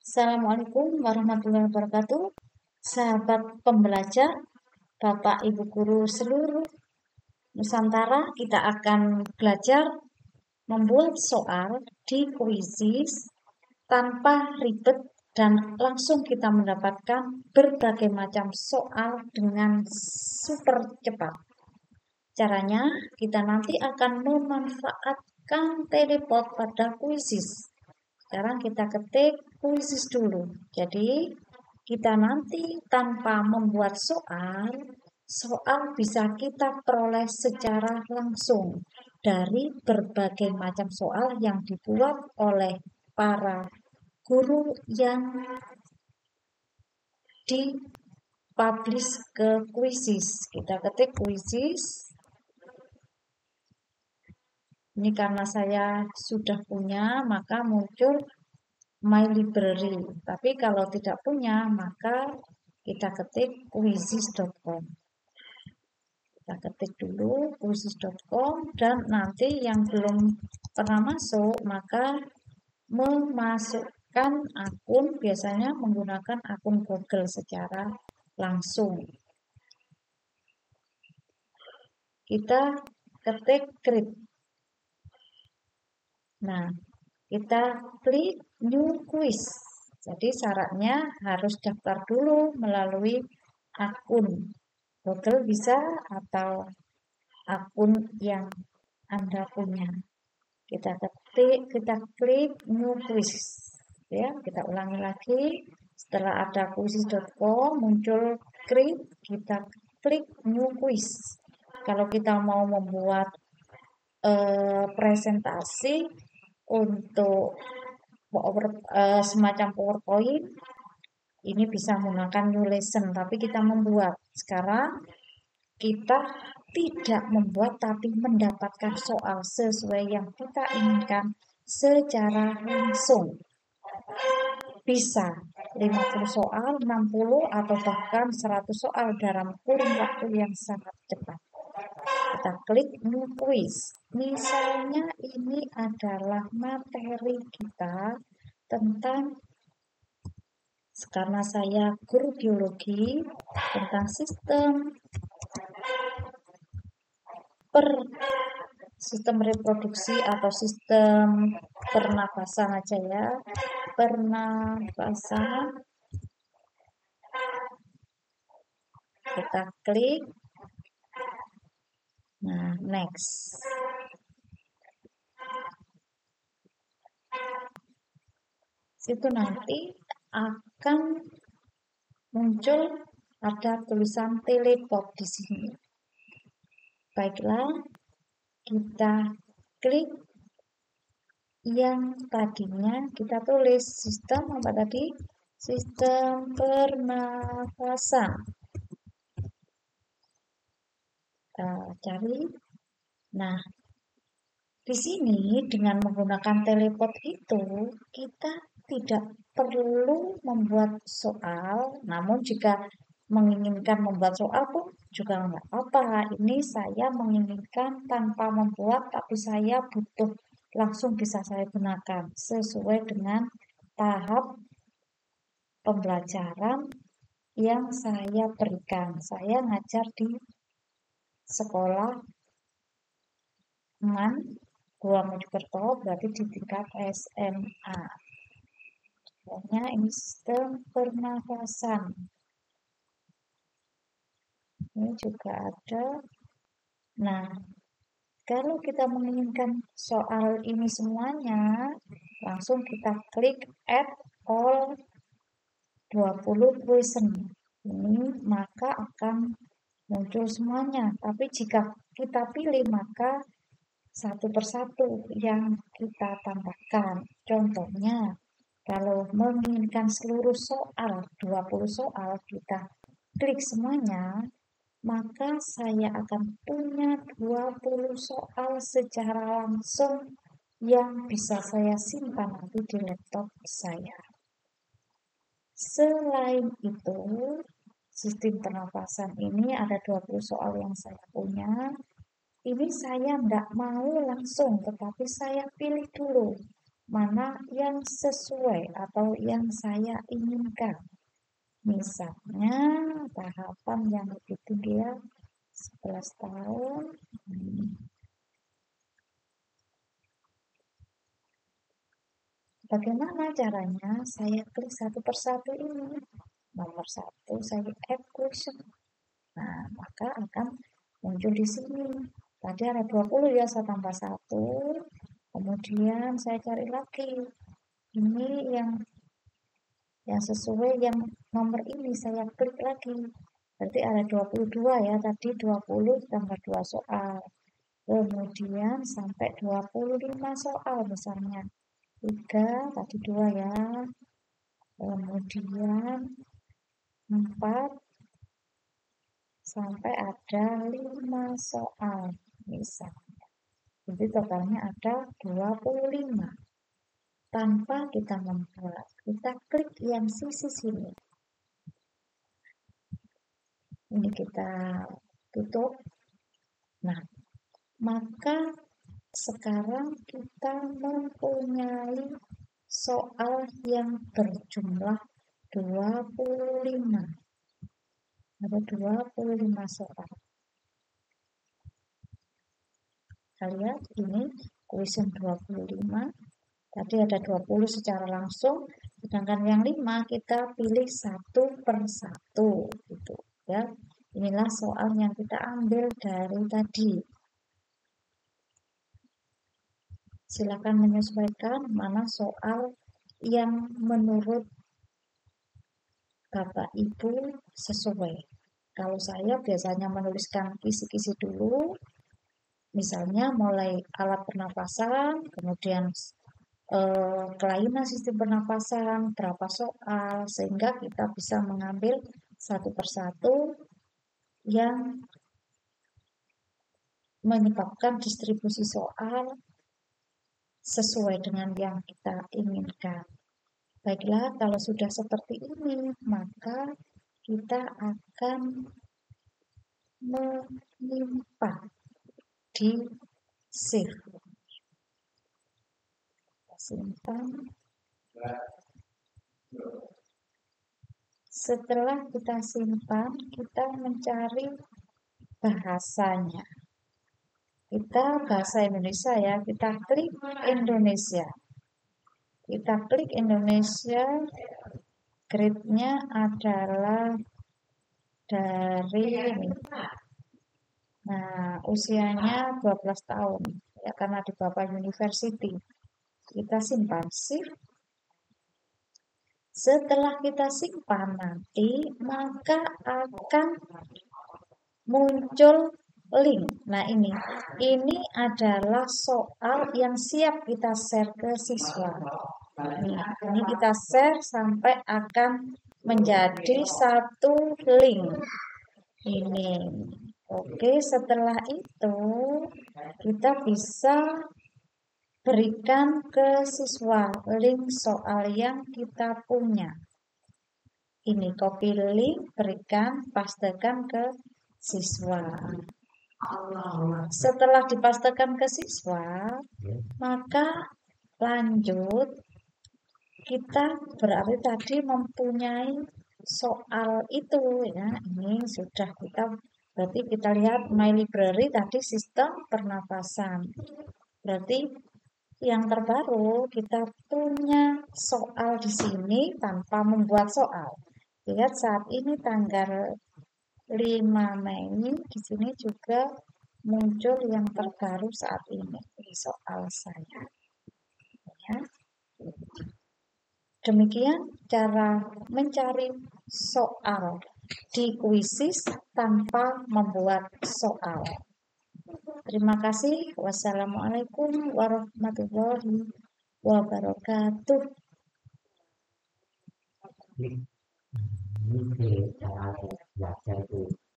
Assalamualaikum warahmatullahi wabarakatuh. Sahabat pembelajar, Bapak Ibu guru seluruh Nusantara, kita akan belajar membuat soal di kuisis tanpa ribet dan langsung kita mendapatkan berbagai macam soal dengan super cepat. Caranya, kita nanti akan memanfaatkan teleport pada kuisis. Sekarang kita ketik kuisis dulu. Jadi kita nanti tanpa membuat soal bisa kita peroleh secara langsung dari berbagai macam soal yang dibuat oleh para guru yang dipublish ke kuisis. Kita ketik kuisis. Ini karena saya sudah punya, maka muncul My Library. Tapi kalau tidak punya, maka kita ketik quizizz.com. Kita ketik dulu quizizz.com dan nanti yang belum pernah masuk, maka memasukkan akun, biasanya menggunakan akun Google secara langsung. Kita ketik create. Nah, kita klik new quiz. Jadi syaratnya harus daftar dulu melalui akun Google bisa atau akun yang Anda punya. Kita ketik, kita klik new quiz. Ya, kita ulangi lagi. Setelah ada quizizz.com muncul create, kita klik new quiz. Kalau kita mau membuat presentasi untuk semacam PowerPoint, ini bisa menggunakan new lesson, tapi kita membuat. Sekarang kita tidak membuat tapi mendapatkan soal sesuai yang kita inginkan secara langsung. Bisa 50 soal, 60 atau bahkan 100 soal dalam kurun waktu yang sangat cepat. Kita klik new quiz. Misalnya ini adalah materi kita tentang, karena saya guru biologi, tentang sistem reproduksi atau sistem pernapasan aja ya. Pernapasan. Kita klik. Nah, next. Situ nanti akan muncul ada tulisan teleport di sini. Baiklah, kita klik yang tadinya kita tulis sistem apa tadi? Sistem pernafasan. Cari. Nah, di sini dengan menggunakan teleport itu kita tidak perlu membuat soal, namun jika menginginkan membuat soal pun juga enggak apa. Ini saya menginginkan tanpa membuat, tapi saya butuh langsung bisa saya gunakan sesuai dengan tahap pembelajaran yang saya berikan. Saya ngajar di sekolah MAN 2 Mojokerto, berarti di tingkat SMA. Contohnya ini sistem pernafasan. Ini juga ada. Nah, kalau kita menginginkan soal ini semuanya, langsung kita klik add all 20 question. Ini maka akan muncul semuanya. Tapi jika kita pilih, maka satu persatu yang kita tambahkan. Contohnya, kalau menginginkan seluruh soal, 20 soal, kita klik semuanya, maka saya akan punya 20 soal secara langsung yang bisa saya simpan nanti di laptop saya. Selain itu, sistem pernapasan ini ada 20 soal yang saya punya. Ini saya tidak mau langsung, tetapi saya pilih dulu. mana yang sesuai atau yang saya inginkan. Misalnya tahapan yang lebih tinggi ya 11 tahun. Bagaimana caranya? Saya klik satu persatu ini. Nomor satu saya add question. Nah, maka akan muncul di sini. Tadi ada 20 ya, saya tambah 1. Kemudian saya cari lagi. Ini yang sesuai yang nomor ini saya klik lagi. Berarti ada 22 ya, tadi 20 tambah 2 soal. Kemudian sampai 25 soal misalnya. 3, tadi 2 ya. Kemudian 4 sampai ada 5 soal misalnya. Jadi totalnya ada 25. Tanpa kita membuat, kita klik yang sisi sini. Ini kita tutup. Nah, maka sekarang kita mempunyai soal yang berjumlah 25. Ada 25 soal. Kita lihat ini question 25. Tadi ada 20 secara langsung, sedangkan yang 5 kita pilih satu per satu gitu ya. Inilah soal yang kita ambil dari tadi. Silakan menyesuaikan mana soal yang menurut Bapak Ibu sesuai. Kalau saya biasanya menuliskan kisi-kisi dulu, misalnya mulai alat pernapasan, kemudian kelainan sistem pernapasan, berapa soal, sehingga kita bisa mengambil satu persatu yang menyebabkan distribusi soal sesuai dengan yang kita inginkan. Baiklah, kalau sudah seperti ini, maka kita akan menyimpan di save. Simpan. Setelah kita simpan, kita mencari bahasanya. Kita bahasa Indonesia ya, kita klik Indonesia. Kita klik Indonesia, grade-nya adalah dari ini. Nah, usianya 12 tahun ya, karena di bawah university. Kita simpan save. Setelah kita simpan nanti, maka akan muncul link. Nah, ini adalah soal yang siap kita share ke siswa. Ini kita share sampai akan menjadi satu link. Ini. Oke, setelah itu kita bisa berikan ke siswa link soal yang kita punya. Ini copy link, berikan, pastekan ke siswa. Setelah dipastekan ke siswa, maka lanjut kita berarti tadi mempunyai soal itu ya. Ini sudah kita berarti kita lihat my library tadi sistem pernapasan. Berarti yang terbaru kita punya soal di sini tanpa membuat soal. Lihat saat ini tanggal 5 Mei di sini juga muncul yang terbaru saat ini soal saya. Ya. Demikian cara mencari soal di kuisis tanpa membuat soal. Terima kasih. Wassalamualaikum warahmatullahi wabarakatuh. Iniคือcara belajar itu